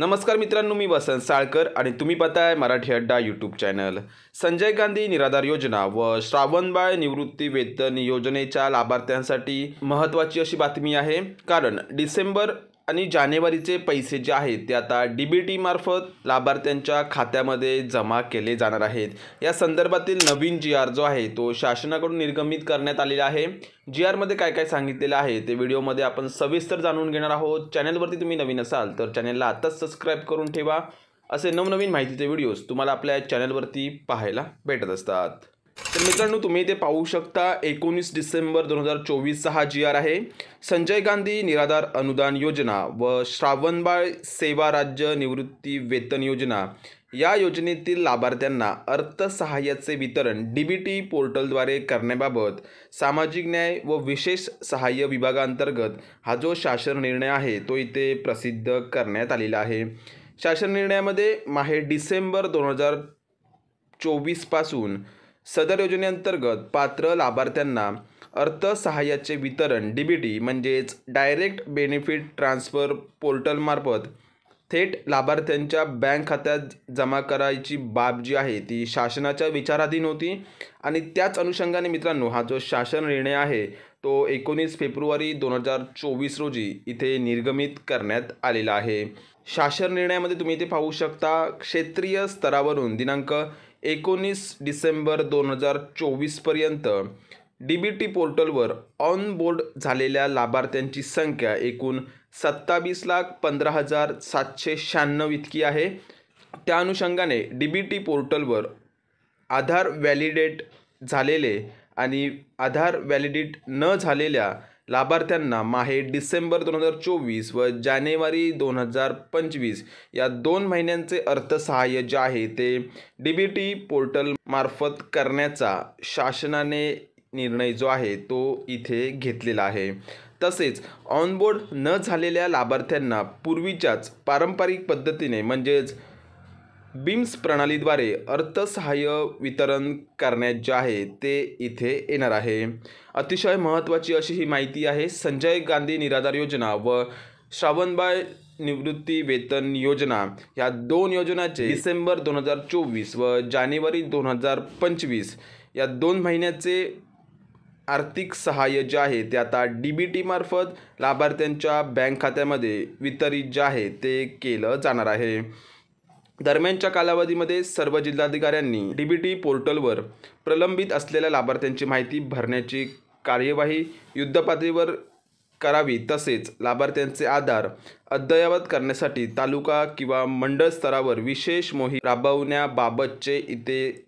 नमस्कार मित्रांनो, मी वसंत साळकर आणि तुम्ही पाहताय मराठी अड्डा यूट्यूब चॅनल। संजय गांधी निराधार योजना व श्रावणबाळ निवृत्ती वेतन योजनेच्या लाभार्थ्यांसाठी महत्त्वाची अशी बातमी आहे। कारण डिसेंबर आणि जानेवारीचे पैसे जे आहेत ते आता डीबीटी मार्फत लाभार्थ्यांच्या खात्यामध्ये जमा केले जाणार आहेत। या संदर्भातील नवीन जीआर जो आहे तो शासनाकडून निर्गमित करण्यात आलेला आहे। जीआर मध्ये काय काय सांगितलेलं आहे ते व्हिडिओमध्ये आपण सविस्तर जाणून घेणार आहोत। चॅनलवरती तुम्ही नवीन असाल तर चॅनलला आताच सबस्क्राइब करून ठेवा। असे नवनवीन माहितीचे व्हिडिओज तुम्हाला आपल्या चॅनलवरती पाहायला भेटत असतात। तर मित्रांनो, तुम्ही इथे पाहू शकता 19 डिसेंबर 2024 हा जीआर आहे। संजय गांधी निराधार अनुदान योजना व श्रावणबाळ सेवा राज्य निवृत्ती वेतन योजना या योजनेतील लाभार्थ्यांना अर्थसहाय्याचे वितरण डीबीटी पोर्टलद्वारे करण्याबाबत सामाजिक न्याय व विशेष सहाय्य विभागांतर्गत हा जो शासन निर्णय आहे तो इथे प्रसिद्ध करण्यात आलेला आहे। शासन निर्णयामध्ये माहे डिसेंबर 2024 पासून सदर योजनेअंतर्गत पात्र लाभार्थ्यांना अर्थसहाय्याचे वितरण डीबीटी म्हणजेच डायरेक्ट बेनिफिट ट्रान्सफर पोर्टलमार्फत थेट लाभार्थ्यांच्या बँक खात्यात जमा करायची बाब जी आहे ती शासनाच्या विचाराधीन होती आणि त्याच अनुषंगाने मित्रांनो हा जो शासन निर्णय आहे तो 19 फेब्रुवारी 2024 रोजी इथे निर्गमित करण्यात आलेला आहे। शासन निर्णयामध्ये तुम्ही इथे पाहू शकता क्षेत्रीय स्तरावरून दिनांक 19 डिसेंबर 2024 पर्यंत डीबीटी पोर्टलवर ऑन बोर्ड झालेल्या लाभार्थ्यांची संख्या एकूण 27,15,796 इतकी आहे। त्या अनुषंगाने डीबीटी पोर्टलवर आधार व्हॅलिडेट झालेले आणि आधार व्हॅलिडेट न झालेल्या लाभार्थ्यांना माहे डिसेंबर 2024 व जानेवारी 2025 या 2 महिन्यांचे अर्थसहाय्य जे आहे ते डीबीटी पोर्टल मार्फत करण्याचा शासनाने निर्णय जो आहे तो इथे घेतलेला आहे। तसेच ऑनबोर्ड न झालेल्या लाभार्थ्यांना पूर्वीच्याच पारंपरिक पद्धतीने म्हणजेच बीम्स प्रणालीद्वारे अर्थसहाय्य वितरण करण्यात जे आहे ते इथे येणार आहे। अतिशय महत्त्वाची अशी ही माहिती आहे। संजय गांधी निराधार योजना व श्रावणबाळ निवृत्ती वेतन योजना या 2 योजनांचे डिसेंबर 2024 व जानेवारी 2025 या 2 महिन्याचे आर्थिक सहाय्य जे आहे ते आता डीबीटी मार्फत लाभार्थ्यांच्या बँक खात्यामध्ये वितरित जे आहे ते केलं जाणार आहे। दरम्यानच्या कालावधीमध्ये सर्व जिल्हाधिकाऱ्यांनी डीबीटी पोर्टलवर प्रलंबित असलेल्या लाभार्थ्यांची माहिती भरण्याची कार्यवाही युद्धपातळीवर करावी। तसेच लाभार्थ्यांचे आधार अद्ययावत करण्यासाठी तालुका किंवा मंडळ स्तरावर विशेष मोहीम राबवण्याबाबतचे इथे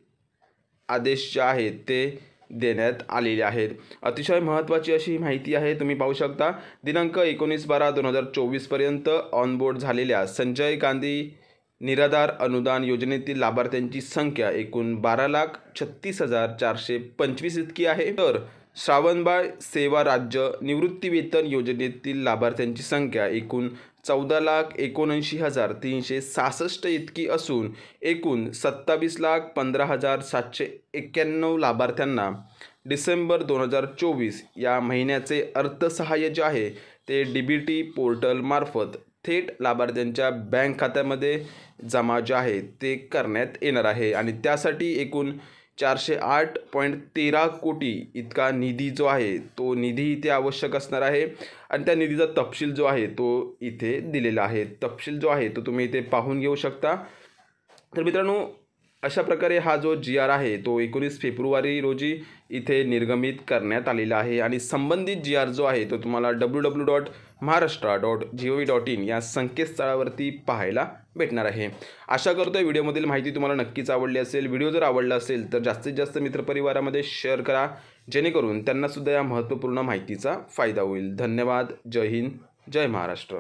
आदेश जे आहेत ते देण्यात आलेले आहेत। अतिशय महत्त्वाची अशी माहिती आहे। तुम्ही पाहू शकता दिनांक 19/12/2024 पर्यंत ऑनबोर्ड झालेल्या संजय गांधी निराधार अनुदान योजनेतील लाभार्थ्यांची संख्या एकूण 12,36,425 इतकी आहे। तर श्रावणबाळ सेवा राज्य निवृत्ती वेतन योजनेतील लाभार्थ्यांची संख्या एकूण 14,79,366 इतकी असून एकूण 27,15,791 लाभार्थ्यांना डिसेंबर 2024 या महिन्याचे अर्थसहाय्य जे आहे ते डीबीटी पोर्टल मार्फत थेट लाभार्थ्यांच्या बँक खात्यामध्ये जमा जे आहे ते करण्यात येणार आहे आणि त्यासाठी एकूण 408.13 कोटी इतका निधी जो आहे तो निधी इथे आवश्यक असणार आहे आणि त्या निधीचा तपशील जो आहे तो इथे दिलेला आहे। तपशील जो आहे तो तुम्ही इथे पाहून घेऊ शकता। तर मित्रांनो, अशा प्रकारे हा जो जीआर आहे तो 19 फेब्रुवारी रोजी इथे निर्गमित करण्यात आलेला आहे आणि संबंधित जीआर जो आहे तो तुम्हाला www.maharashtra.gov.in या संकेतस्थळावरती पाहायला भेटणार आहे। आशा करतोय व्हिडिओमधील माहिती तुम्हाला नक्कीच आवडली असेल। व्हिडिओ जर आवडला असेल तर जास्तीत जास्त मित्रपरिवारामध्ये शेअर करा जेणेकरून त्यांना सुद्धा या महत्त्वपूर्ण माहितीचा फायदा होईल। धन्यवाद। जय हिंद, जय महाराष्ट्र।